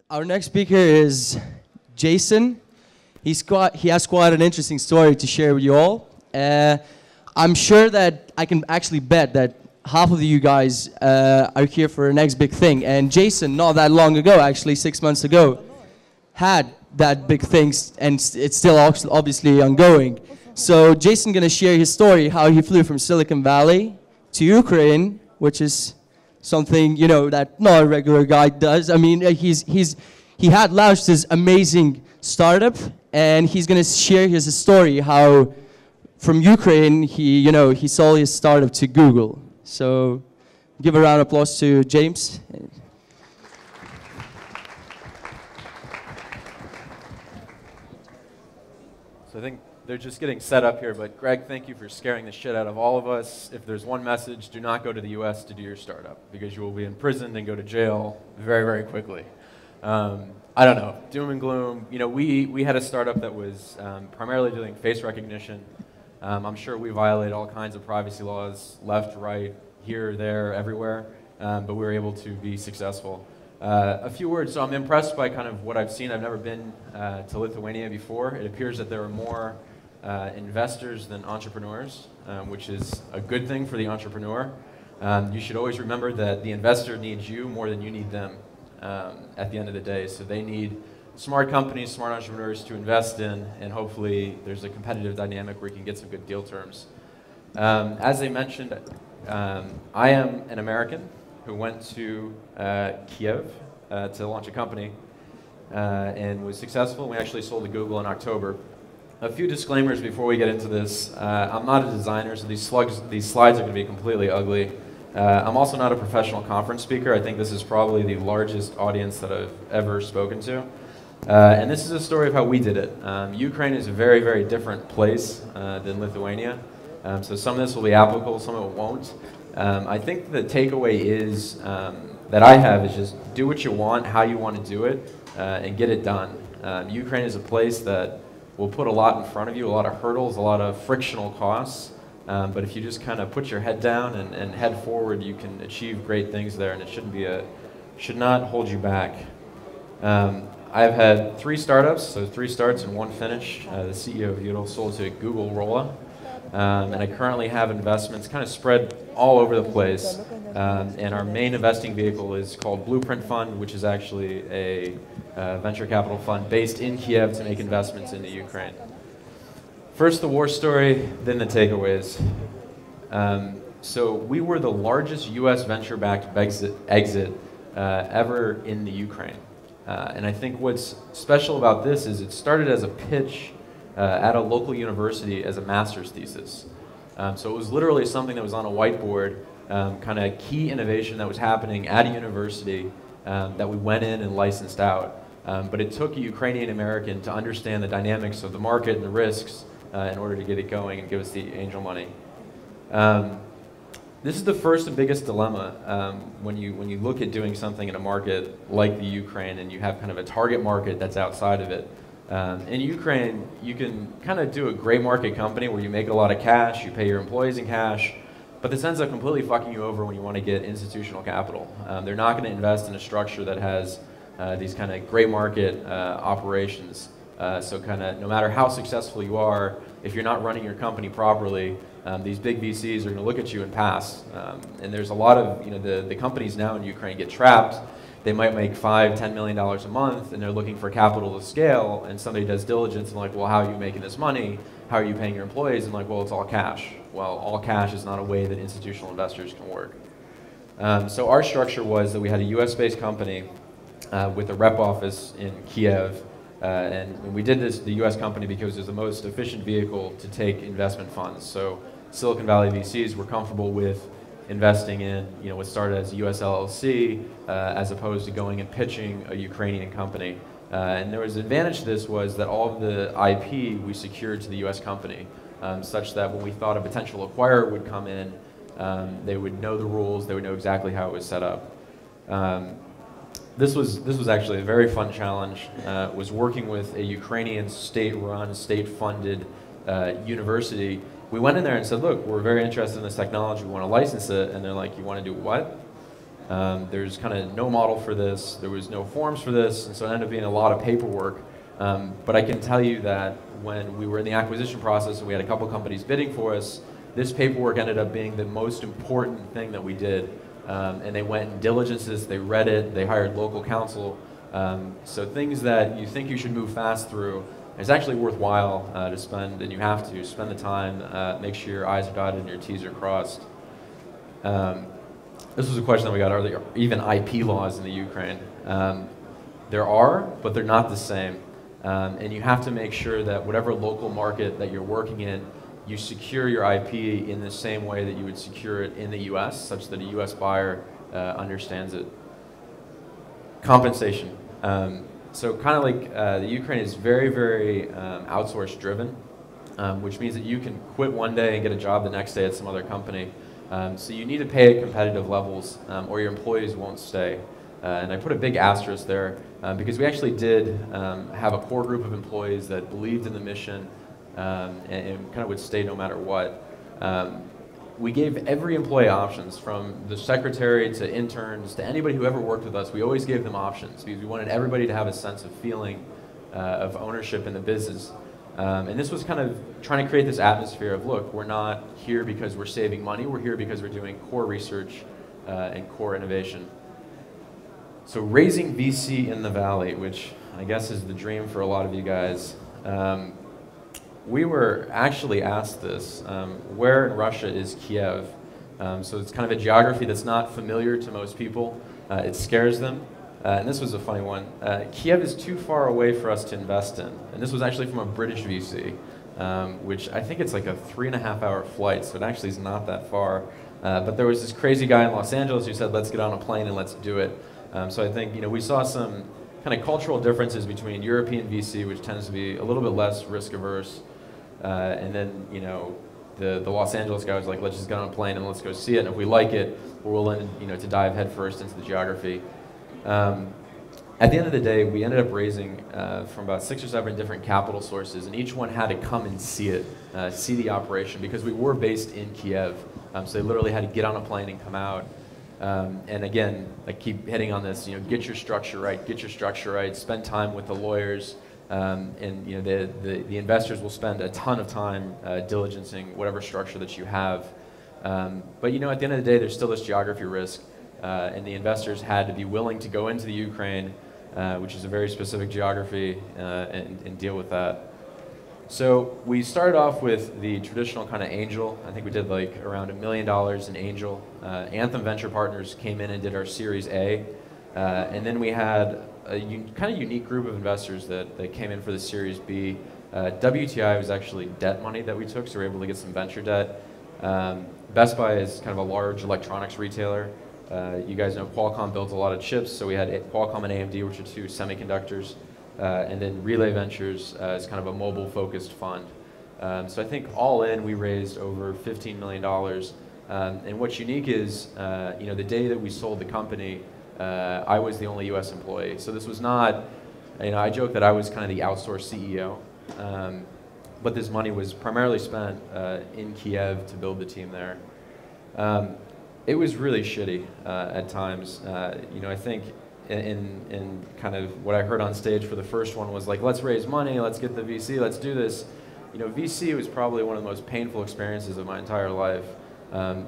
Our next speaker is Jason. He has quite an interesting story to share with you all. I'm sure that I can actually bet that half of you guys are here for the next big thing. And Jason, not that long ago, actually 6 months ago, had that big thing, and it's still obviously ongoing. So Jason's going to share his story, how he flew from Silicon Valley to Ukraine, which is something, you know, that not a regular guy does. I mean, he had launched this amazing startup, and he's going to share his story how from Ukraine he sold his startup to Google. So give a round of applause to James. So I think they're just getting set up here, but Greg, thank you for scaring the shit out of all of us. If there's one message, do not go to the US to do your startup, because you will be imprisoned and go to jail very, very quickly. I don't know, doom and gloom. You know, we had a startup that was primarily doing face recognition. I'm sure we violate all kinds of privacy laws, left, right, here, there, everywhere, but we were able to be successful. A few words, so I'm impressed by kind of what I've seen. I've never been to Lithuania before. It appears that there are more investors than entrepreneurs, which is a good thing for the entrepreneur. You should always remember that the investor needs you more than you need them at the end of the day. So they need smart companies, smart entrepreneurs to invest in, and hopefully there's a competitive dynamic where you can get some good deal terms. As they mentioned, I am an American who went to Kiev to launch a company and was successful. We actually sold to Google in October. A few disclaimers before we get into this. I'm not a designer, so these slides are going to be completely ugly. I'm also not a professional conference speaker. I think this is probably the largest audience that I've ever spoken to. And this is a story of how we did it. Ukraine is a very, very different place than Lithuania. So some of this will be applicable, some of it won't. I think the takeaway is that I have is just do what you want, how you want to do it, and get it done. Ukraine is a place that will put a lot in front of you, a lot of hurdles, a lot of frictional costs. But if you just kind of put your head down and head forward, you can achieve great things there, and it should not hold you back. I've had 3 startups, so 3 starts and 1 finish. The CEO of Udall sold to Google Rolla. And I currently have investments kind of spread all over the place. And our main investing vehicle is called Blueprint Fund, which is actually a venture capital fund based in Kiev to make investments into Ukraine. First the war story, then the takeaways. So we were the largest US venture-backed exit ever in the Ukraine. And I think what's special about this is it started as a pitch at a local university as a master's thesis. So it was literally something that was on a whiteboard, kind of key innovation that was happening at a university that we went in and licensed out. But it took a Ukrainian American to understand the dynamics of the market and the risks in order to get it going and give us the angel money. This is the first and biggest dilemma when you look at doing something in a market like the Ukraine and you have kind of a target market that's outside of it. In Ukraine, you can kind of do a gray market company where you make a lot of cash, you pay your employees in cash, but this ends up completely fucking you over when you want to get institutional capital. They're not going to invest in a structure that has these kind of gray market operations. So kind of no matter how successful you are, if you're not running your company properly, these big VCs are going to look at you and pass. And there's a lot of, the companies now in Ukraine get trapped. They might make $5–10 million a month, and they're looking for capital to scale, and somebody does diligence and like, well, how are you making this money? How are you paying your employees? And like, well, it's all cash. Well, all cash is not a way that institutional investors can work. So our structure was that we had a US-based company with a rep office in Kiev, and we did this, the US company, because it was the most efficient vehicle to take investment funds. So Silicon Valley VCs were comfortable with investing in, what started as a US LLC, as opposed to going and pitching a Ukrainian company. And there was an advantage to this was that all of the IP we secured to the US company, such that when we thought a potential acquirer would come in, they would know the rules, they would know exactly how it was set up. This was actually a very fun challenge. Was working with a Ukrainian state-run, state-funded university. We went in there and said, look, we're very interested in this technology, we want to license it. And they're like, you want to do what? There's kind of no model for this. There was no forms for this, and so it ended up being a lot of paperwork. But I can tell you that when we were in the acquisition process and we had a couple companies bidding for us, this paperwork ended up being the most important thing that we did. And they went and diligences, they read it, they hired local counsel. So things that you think you should move fast through, it's actually worthwhile to spend, and you have to spend the time, make sure your I's are dotted and your T's are crossed. This was a question that we got earlier, even IP laws in the Ukraine. There are, but they're not the same. And you have to make sure that whatever local market that you're working in, you secure your IP in the same way that you would secure it in the US, such that a US buyer understands it. Compensation. So kind of like the Ukraine is very, very outsource driven, which means that you can quit one day and get a job the next day at some other company. So you need to pay at competitive levels or your employees won't stay. And I put a big asterisk there because we actually did have a core group of employees that believed in the mission and kind of would stay no matter what. We gave every employee options, from the secretary to interns to anybody who ever worked with us. We always gave them options because we wanted everybody to have a sense of feeling of ownership in the business. And this was kind of trying to create this atmosphere of, look, we're not here because we're saving money, we're here because we're doing core research and core innovation. So raising VC in the Valley, which I guess is the dream for a lot of you guys. We were actually asked this, where in Russia is Kiev? So it's kind of a geography that's not familiar to most people. It scares them. And this was a funny one. Kiev is too far away for us to invest in. And this was actually from a British VC, which I think it's like a 3.5-hour flight, so it actually is not that far. But there was this crazy guy in Los Angeles who said, let's get on a plane and let's do it. So I think we saw some kind of cultural differences between European VC, which tends to be a little bit less risk averse, and then the Los Angeles guy was like, let's just get on a plane and let's go see it. And if we like it, we're willing to dive headfirst into the geography. At the end of the day, we ended up raising from about 6 or 7 different capital sources, and each one had to come and see it, see the operation, because we were based in Kiev. So they literally had to get on a plane and come out. And again, I keep hitting on this, get your structure right, spend time with the lawyers, and the investors will spend a ton of time diligencing whatever structure that you have. But at the end of the day, there's still this geography risk, and the investors had to be willing to go into the Ukraine, which is a very specific geography, and deal with that. So we started off with the traditional kind of angel. I think we did like around $1 million in angel. Anthem Venture Partners came in and did our Series A. And then we had a kind of unique group of investors that came in for the Series B. WTI was actually debt money that we took, so we were able to get some venture debt. Best Buy is kind of a large electronics retailer. You guys know Qualcomm built a lot of chips, so we had Qualcomm and AMD, which are 2 semiconductors. And then Relay Ventures is kind of a mobile-focused fund. So I think all in, we raised over $15 million. And what's unique is, the day that we sold the company, I was the only U.S. employee. So this was not, I joke that I was kind of the outsourced CEO. But this money was primarily spent in Kiev to build the team there. It was really shitty at times. I think in kind of what I heard on stage for the first one was like, let's raise money, let's get the VC, let's do this. VC was probably one of the most painful experiences of my entire life.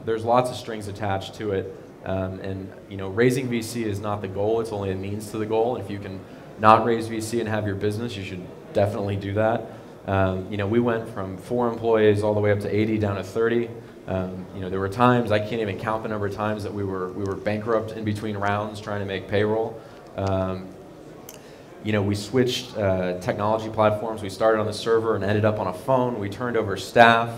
There's lots of strings attached to it, and raising VC is not the goal, it's only a means to the goal. If you can not raise VC and have your business, you should definitely do that. We went from 4 employees all the way up to 80 down to 30. There were times, I can't even count the number of times that we were bankrupt in between rounds trying to make payroll. We switched technology platforms. We started on the server and ended up on a phone. We turned over staff,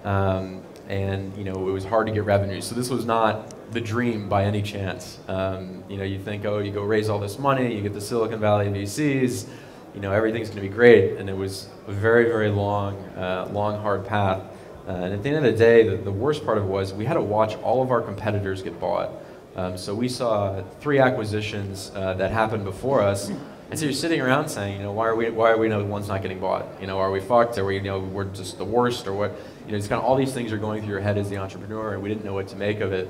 and it was hard to get revenue. So this was not the dream by any chance. You think, oh, you go raise all this money, you get the Silicon Valley VCs, everything's going to be great. And it was a very, very long, hard path. And at the end of the day, the worst part of it was we had to watch all of our competitors get bought. So we saw 3 acquisitions that happened before us. And so you're sitting around saying, why are we the ones not getting bought? Are we fucked? Are we, we're just the worst, or what? It's kind of all these things are going through your head as the entrepreneur, and we didn't know what to make of it.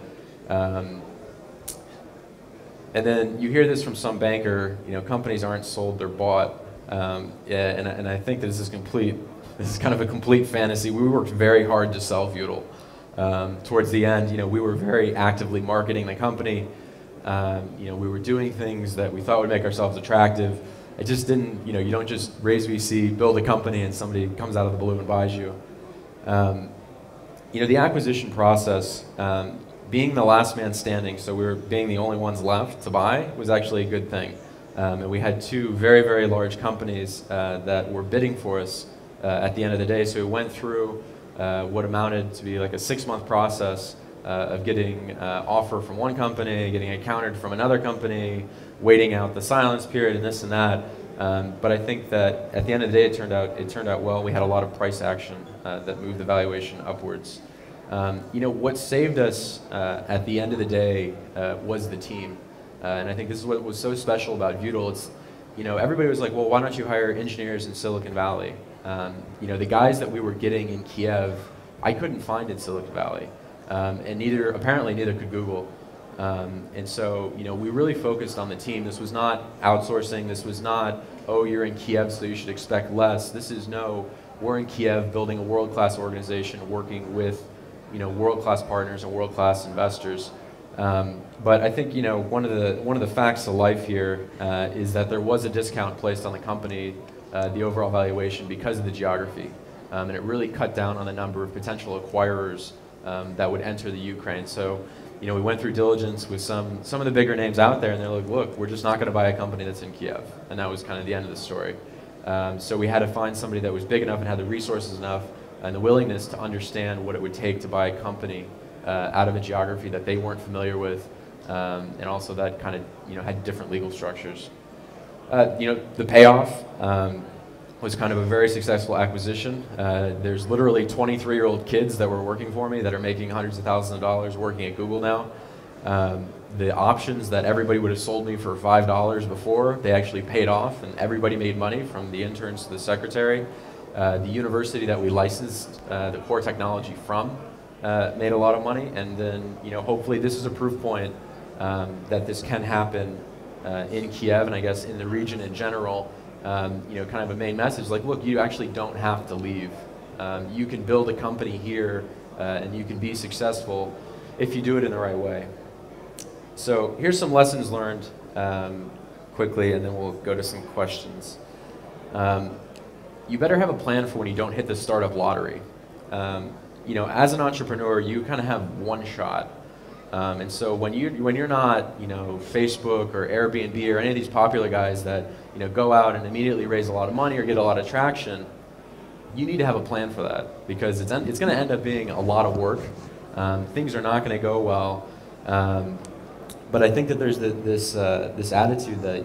And then you hear this from some banker, companies aren't sold, they're bought. Yeah, and I think this is kind of a complete fantasy. We worked very hard to sell Vutal. Towards the end, we were very actively marketing the company. We were doing things that we thought would make ourselves attractive. It just didn't, you don't just raise VC, build a company, and somebody comes out of the blue and buys you. The acquisition process, being the last man standing, so we were being the only ones left to buy, was actually a good thing. And we had two very, very large companies that were bidding for us at the end of the day. So we went through what amounted to be like a 6-month process of getting offer from one company, getting it countered from another company, waiting out the silence period and this and that. But I think that at the end of the day, it turned out well. We had a lot of price action that moved the valuation upwards. What saved us at the end of the day was the team. And I think this is what was so special about Vutal. It's, everybody was like, well, why don't you hire engineers in Silicon Valley? The guys that we were getting in Kiev, I couldn't find in Silicon Valley. And apparently neither could Google. And so, we really focused on the team. This was not outsourcing. This was not, oh, you're in Kiev, so you should expect less. This is, no, we're in Kiev building a world-class organization, working with, world-class partners and world-class investors. But I think, one of the facts of life here is that there was a discount placed on the company, the overall valuation, because of the geography. And it really cut down on the number of potential acquirers that would enter the Ukraine. So, we went through diligence with some of the bigger names out there, and they're like, look, we're just not going to buy a company that's in Kiev. And that was kind of the end of the story. So we had to find somebody that was big enough and had the resources enough and the willingness to understand what it would take to buy a company out of a geography that they weren't familiar with, and also that kind of had different legal structures. The payoff was kind of a very successful acquisition. There's literally 23-year-old kids that were working for me that are making hundreds of thousands of dollars working at Google now. The options that everybody would have sold me for $5 before, they actually paid off, and everybody made money, from the interns to the secretary. The university that we licensed the core technology from made a lot of money, and then hopefully this is a proof point that this can happen in Kiev, and I guess in the region in general. Kind of a main message, like, look, you actually don't have to leave. You can build a company here, and you can be successful if you do it in the right way. So here's some lessons learned quickly, and then we'll go to some questions. You better have a plan for when you don't hit the startup lottery. As an entrepreneur, you kind of have one shot. And so when you're not, Facebook or Airbnb or any of these popular guys that, go out and immediately raise a lot of money or get a lot of traction, you need to have a plan for that, because it's going to end up being a lot of work. Things are not going to go well. But I think that there's this attitude that,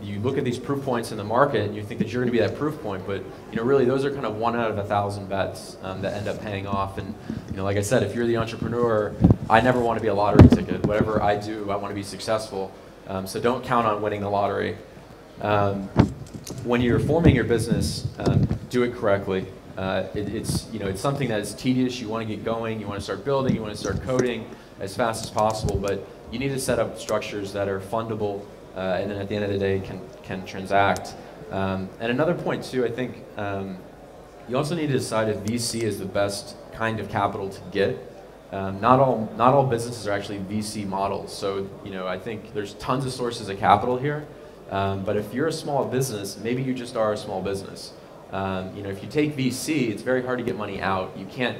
you look at these proof points in the market and you think that you're going to be that proof point, but really those are kind of 1 out of 1,000 bets that end up paying off. And like I said, if you're the entrepreneur, I never want to be a lottery ticket. Whatever I do, I want to be successful. So don't count on winning the lottery. When you're forming your business, do it correctly. It's something that is tedious. You want to get going. You want to start building. You want to start coding as fast as possible. But you need to set up structures that are fundable. And then at the end of the day can transact. And another point too, I think you also need to decide if VC is the best kind of capital to get. Not all businesses are actually VC models. So I think there's tons of sources of capital here. But if you're a small business, maybe you just are a small business. If you take VC, it's very hard to get money out. You can't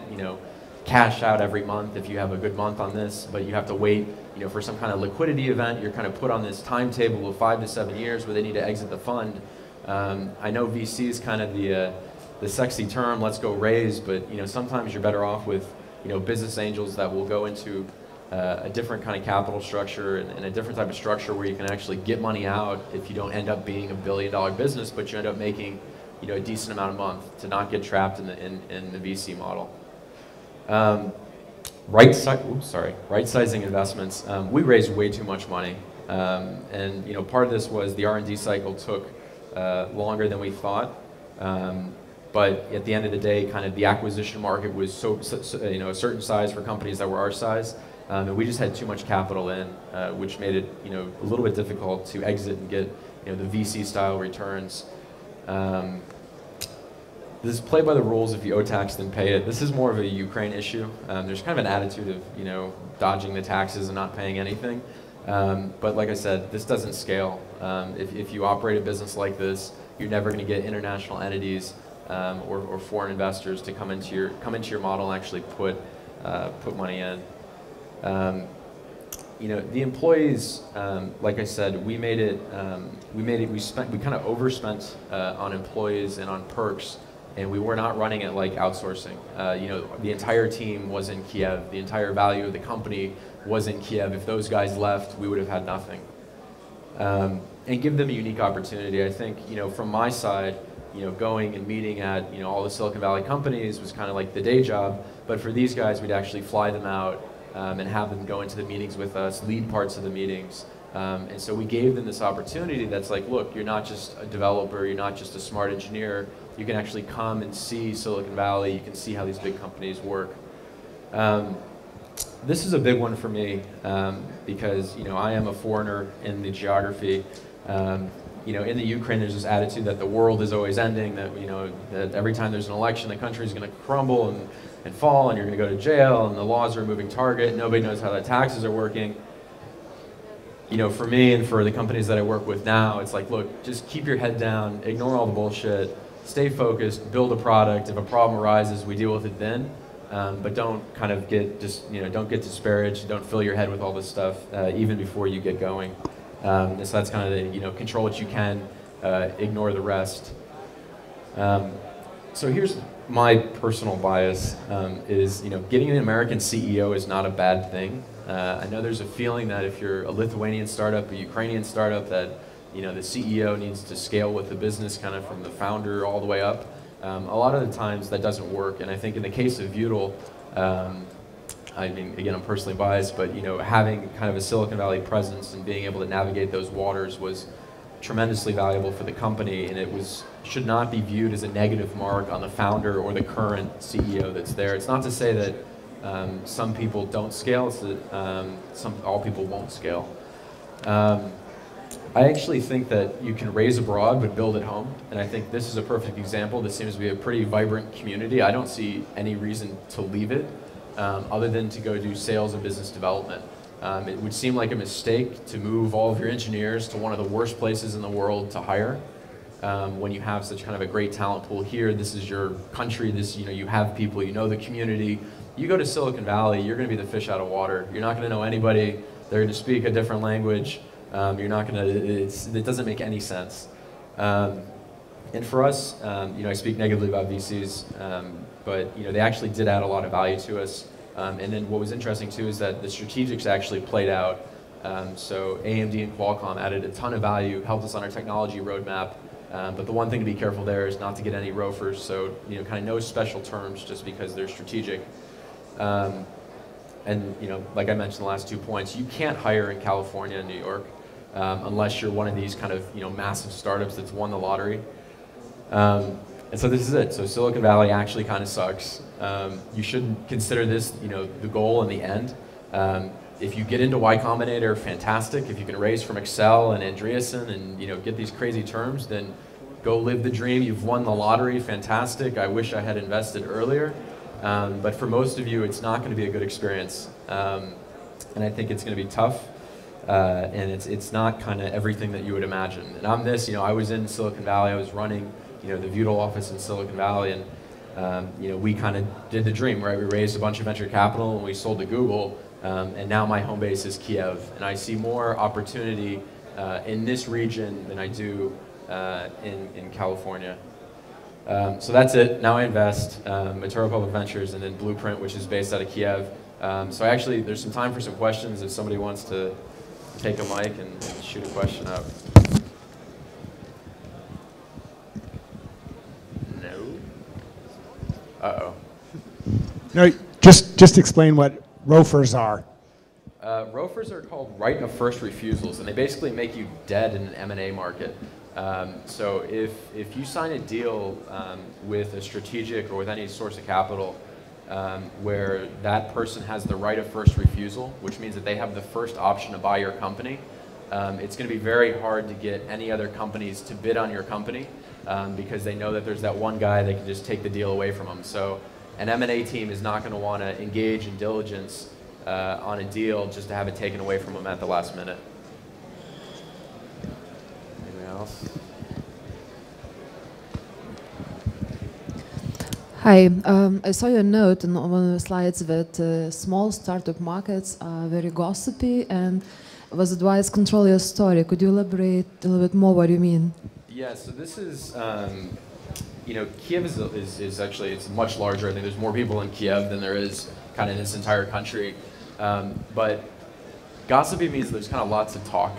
cash out every month if you have a good month on this, but you have to wait for some kind of liquidity event. You're kind of put on this timetable of 5 to 7 years where they need to exit the fund. I know VC is kind of the sexy term, let's go raise, but sometimes you're better off with business angels that will go into a different kind of capital structure and a different type of structure where you can actually get money out if you don't end up being $1 billion business, but you end up making a decent amount a month to not get trapped in the VC model. Right-sizing investments. We raised way too much money, and part of this was the R&D cycle took longer than we thought. But at the end of the day, kind of the acquisition market was a certain size for companies that were our size, And we just had too much capital in, which made it a little bit difficult to exit and get the VC style returns. This is play by the rules. If you owe tax, then pay it. This is more of a Ukraine issue. There's kind of an attitude of dodging the taxes and not paying anything. But like I said, this doesn't scale. If you operate a business like this, you're never going to get international entities or foreign investors to come into your model and actually put money in. The employees, like I said, we kind of overspent on employees and on perks, and we were not running it like outsourcing. The entire team was in Kiev. The entire value of the company was in Kiev. If those guys left, we would have had nothing. And give them a unique opportunity. I think, from my side, going and meeting at, all the Silicon Valley companies was kind of like the day job. But for these guys, we'd actually fly them out and have them go into the meetings with us, lead parts of the meetings. And so we gave them this opportunity that's like, look, you're not just a developer, you're not just a smart engineer. You can actually come and see Silicon Valley. You can see how these big companies work. This is a big one for me because I am a foreigner in the geography. In the Ukraine, there's this attitude that the world is always ending. That that every time there's an election, the country's going to crumble and fall, and you're going to go to jail, and the laws are a moving target. Nobody knows how the taxes are working. For me and for the companies that I work with now, it's like, look, just keep your head down, ignore all the bullshit, stay focused, build a product. If a problem arises, we deal with it then. But don't kind of don't get disparaged. Don't fill your head with all this stuff even before you get going. So that's kind of the control what you can, ignore the rest. So here's my personal bias: is getting an American CEO is not a bad thing. I know there's a feeling that if you're a Lithuanian startup, a Ukrainian startup, that the CEO needs to scale with the business kind of from the founder all the way up. A lot of the times that doesn't work, and I think in the case of Vutal, I mean, again, I'm personally biased, but having kind of a Silicon Valley presence and being able to navigate those waters was tremendously valuable for the company, and it should not be viewed as a negative mark on the founder or the current CEO that's there. It's not to say that some people don't scale, it's that all people won't scale. I actually think that you can raise abroad but build at home, and I think this is a perfect example. This seems to be a pretty vibrant community. I don't see any reason to leave it other than to go do sales and business development. It would seem like a mistake to move all of your engineers to one of the worst places in the world to hire when you have such kind of a great talent pool here. This is your country. You have people, the community. You go to Silicon Valley, you're going to be the fish out of water. You're not going to know anybody. They're going to speak a different language. You're not going to, it doesn't make any sense. And for us, I speak negatively about VCs, but they actually did add a lot of value to us. And then what was interesting too is that the strategics actually played out. So AMD and Qualcomm added a ton of value, helped us on our technology roadmap. But the one thing to be careful there is not to get any ROFRs. So kind of no special terms just because they're strategic. And like I mentioned, the last 2 points, you can't hire in California and New York unless you're one of these kind of massive startups that's won the lottery. And so this is it. So Silicon Valley actually kind of sucks. You shouldn't consider this the goal in the end. If you get into Y Combinator, fantastic. If you can raise from Excel and Andreessen and get these crazy terms, then go live the dream. You've won the lottery, fantastic. I wish I had invested earlier. But for most of you, it's not going to be a good experience. And I think it's going to be tough. And it's not kind of everything that you would imagine. And I'm this, I was in Silicon Valley. I was running, the Vutal office in Silicon Valley, and we kind of did the dream, right? We raised a bunch of venture capital and we sold to Google. And now my home base is Kiev, and I see more opportunity in this region than I do in California. So that's it. Now I invest, MITURA Public Ventures, and then Blueprint, which is based out of Kiev. So actually, there's some time for some questions if somebody wants to take a mic and shoot a question up. No? Uh-oh. No, just explain what ROFRs are. ROFRs are called right of first refusals, and they basically make you dead in an M&A market. So if you sign a deal with a strategic or with any source of capital, where that person has the right of first refusal, which means that they have the first option to buy your company. It's going to be very hard to get any other companies to bid on your company because they know that there's that one guy that can just take the deal away from them. So an M&A team is not going to want to engage in diligence on a deal just to have it taken away from them at the last minute. Anything else? Hi, I saw your note on one of the slides that small startup markets are very gossipy and was advised control your story. Could you elaborate a little bit more what you mean? Yeah, so this is, you know, Kiev is actually, it's much larger. I think there's more people in Kiev than there is kind of in this entire country. But gossipy means there's kind of lots of talk,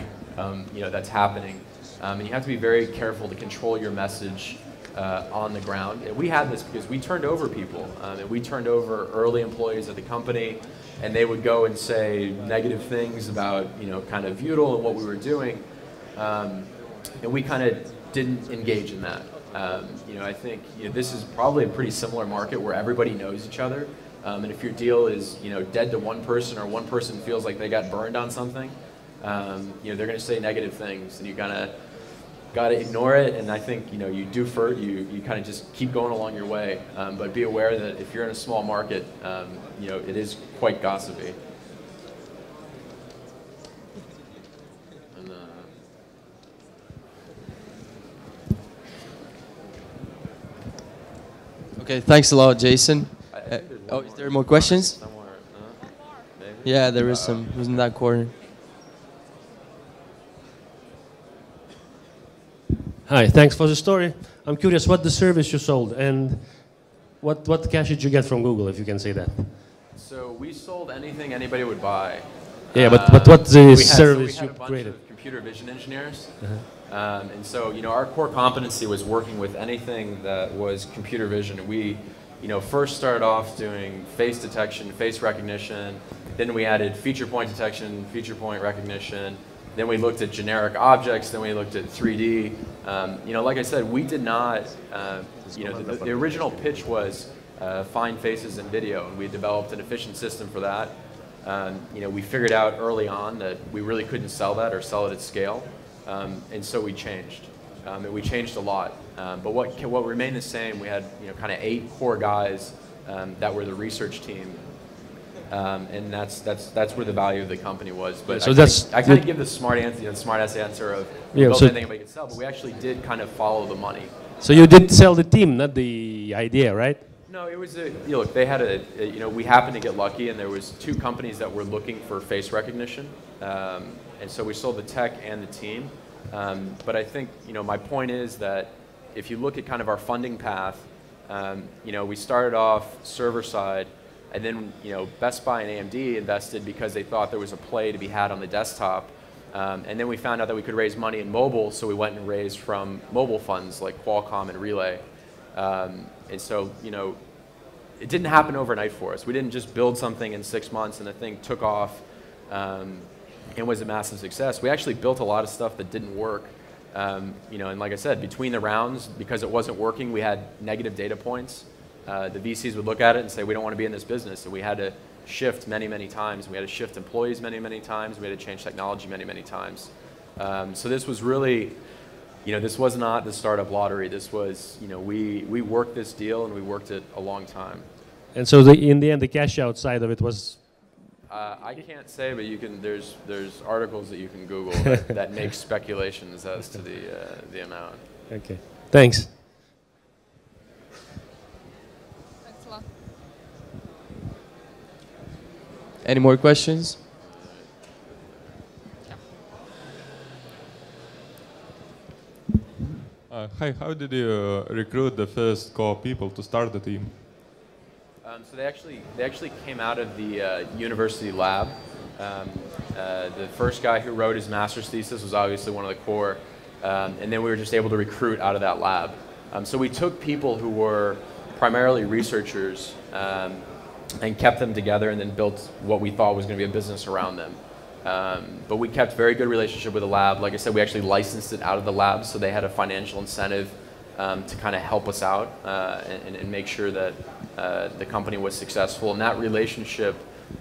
you know, that's happening. And you have to be very careful to control your message on the ground. And we had this because we turned over people. And we turned over early employees at the company, and they would go and say negative things about, you know, kind of Udal and what we were doing. And we kind of didn't engage in that. You know, I think, you know, this is probably a pretty similar market where everybody knows each other. And if your deal is, you know, dead to one person, or one person feels like they got burned on something, you know, they're going to say negative things, and you kind of got to ignore it. And I think, you know, you kind of just keep going along your way. But be aware that if you're in a small market, you know, it is quite gossipy. And, Okay, thanks a lot, Jason. Oh, is there more questions? Yeah, there is some. Who's in that corner? Hi, thanks for the story. I'm curious what the service you sold and what cash did you get from Google, if you can say that? So we sold anything anybody would buy. Yeah, but what's the service you created? We had a bunch of computer vision engineers. And so, you know, our core competency was working with anything that was computer vision. We, you know, first started off doing face detection, face recognition. Then we added feature point detection, feature point recognition. Then we looked at generic objects. Then we looked at 3D. You know, like I said, we did not, you know, the original pitch was find faces in video, and we developed an efficient system for that. You know, we figured out early on that we really couldn't sell that or sell it at scale. And so we changed, and we changed a lot. But what remained the same, we had, you know, kind of 8 core guys that were the research team, and that's where the value of the company was. But so I kind of give the smart answer, you know, the smart ass answer of build anything anybody could sell. But we actually did kind of follow the money. So you did sell the team, not the idea, right? No, it was you know, look, they had you know, we happened to get lucky, and there was 2 companies that were looking for face recognition. And so we sold the tech and the team. But I think, you know, my point is that if you look at kind of our funding path, you know, we started off server side, and then, you know, Best Buy and AMD invested because they thought there was a play to be had on the desktop. And then we found out that we could raise money in mobile, so we went and raised from mobile funds like Qualcomm and Relay. And so, you know, it didn't happen overnight for us. We didn't just build something in 6 months and the thing took off. And was a massive success. We actually built a lot of stuff that didn't work. You know, and like I said, between the rounds, because it wasn't working, we had negative data points. The VCs would look at it and say, we don't want to be in this business. And we had to shift many, many times. We had to shift employees many, many times. We had to change technology many, many times. So this was really, you know, this was not the startup lottery. This was, you know, we worked this deal, and we worked it a long time. And so in the end, the cash out side of it was... I can't say, but you can. There's articles that you can Google that make speculations as to the amount. Okay, thanks. Thanks a lot. Any more questions? Hi, how did you recruit the first core people to start the team? So they actually came out of the university lab. The first guy who wrote his master's thesis was obviously one of the core, and then we were just able to recruit out of that lab. So we took people who were primarily researchers and kept them together, and then built what we thought was going to be a business around them. But we kept very good relationship with the lab. Like I said, we actually licensed it out of the lab, so they had a financial incentive to kind of help us out and make sure that the company was successful. And that relationship,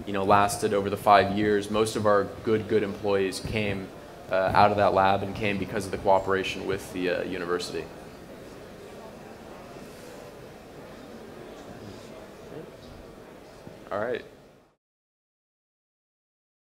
lasted over the 5 years. Most of our good employees came out of that lab and came because of the cooperation with the university. All right.